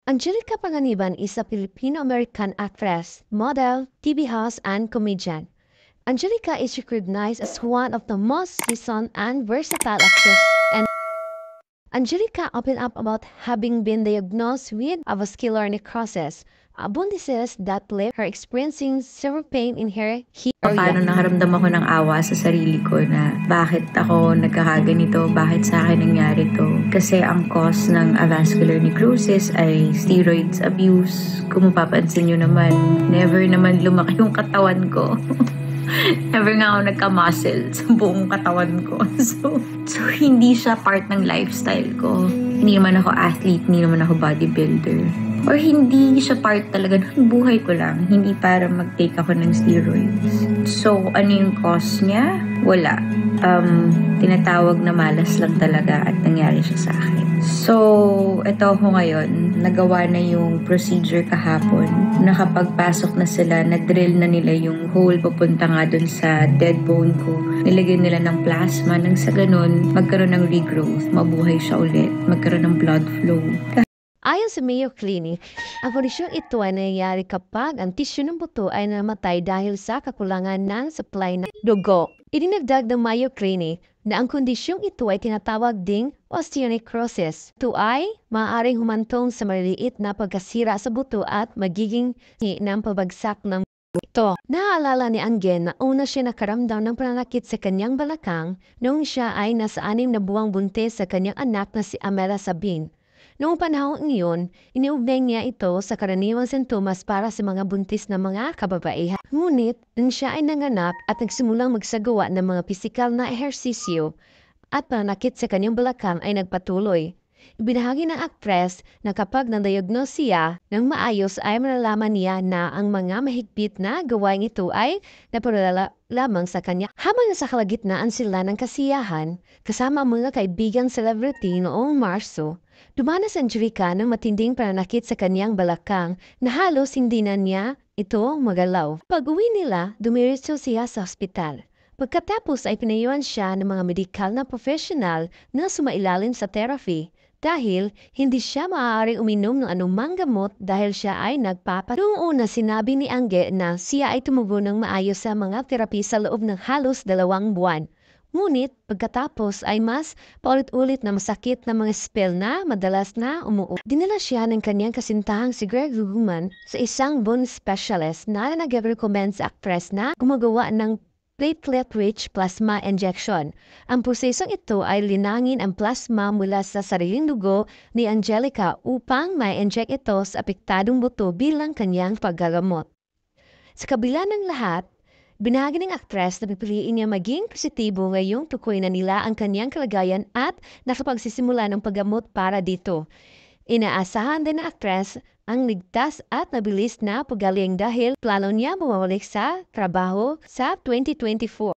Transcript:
Angelica Panganiban is a Filipino-American actress, model, TV host, and comedian. Angelica is recognized as one of the most seasoned and versatile actresses, and Angelica opened up about having been diagnosed with a vascular necrosis, a bone disease that left her experiencing severe pain in her hip area. Paano nakaramdam ako ng awa sa sarili ko na bakit ako nagkakaganito, bakit sa akin nangyari to. Kasi ang cause ng avascular necrosis ay steroids abuse. Kung mapapansin nyo naman, never naman lumaki yung katawan ko. Never nga ako nagka-muscle sa buong katawan ko. So hindi siya part ng lifestyle ko. Hindi naman ako athlete, hindi naman ako bodybuilder. Or hindi siya part talaga ng buhay ko lang. Hindi para mag-take ako ng steroids. So, ano yung cause niya? Wala. Tinatawag na malas lang talaga at nangyari siya sa akin. So, ito ako ngayon. Nagawa na yung procedure kahapon. Nakapagpasok na sila, na-drill na nila yung hole papunta nga dun sa dead bone ko. Nilagyan nila ng plasma nang sa ganun, magkaroon ng regrowth, mabuhay siya ulit, magkaroon ng blood flow. Ayon sa Mayo Clinic, ang kondisyong ito ay nangyayari kapag ang tissue ng buto ay namatay dahil sa kakulangan ng supply ng dugo. Idinagdag ng Mayo Clinic na ang kondisyong ito ay tinatawag ding osteonecrosis. Ito ay maaaring humantong sa maliliit na pagkasira sa buto at magiging ng pabagsak ng ito. Naaalala ni Angge na una siya nakaramdam ng pananakit sa kanyang balakang noong siya ay nasa 6 na buwang buntis sa kanyang anak na si Amela Sabin. Noong panahon iyon, iniugnay niya ito sa karaniwang sintomas para sa mga buntis na mga kababaihan. Ngunit, nang siya ay nanganak at nagsimulang magsagawa ng mga pisikal na ehersisyo at pananakit sa kanyang balakang ay nagpatuloy. Ibinahagi ng aktres na kapag na-diagnose siya ng maayos ay malalaman niya na ang mga mahigpit na gawain ito ay naparala lamang sa kanya. Habang nasa kalagitnaan sila ng kasiyahan, kasama ang mga kaibigang celebrity noong Marso, dumanas ang Angelica ng matinding pananakit sa kanyang balakang na halos hindi na niya ito magalaw. Pag-uwi nila, dumiretso siya sa ospital. Pagkatapos ay pinayuhan siya ng mga medikal na profesional na sumailalim sa therapy dahil hindi siya maaaring uminom ng anumang gamot dahil siya ay nagpapat. Noong una sinabi ni Angge na siya ay tumugon ng maayos sa mga therapy sa loob ng halos 2 buwan. Ngunit pagkatapos ay mas paulit-ulit na masakit na mga spell na madalas na umuo. Dinala siya ng kanyang kasintahang si Greg Luguman sa isang bone specialist na nag-recommend sa actress na gumagawa ng platelet-rich plasma injection. Ang prosesong ito ay linangin ang plasma mula sa sariling dugo ni Angelica upang ma-inject ito sa apektadong buto bilang kanyang paggagamot. Sa kabila ng lahat, binahagi ng aktres na pipiliin niya maging positibo ngayong tukoy na nila ang kanyang kalagayan at nakapagsisimula ng paggamot para dito. Inaasahan din ng aktres ang ligtas at mabilis na pagaling dahil plano niya bumalik sa trabaho sa 2024.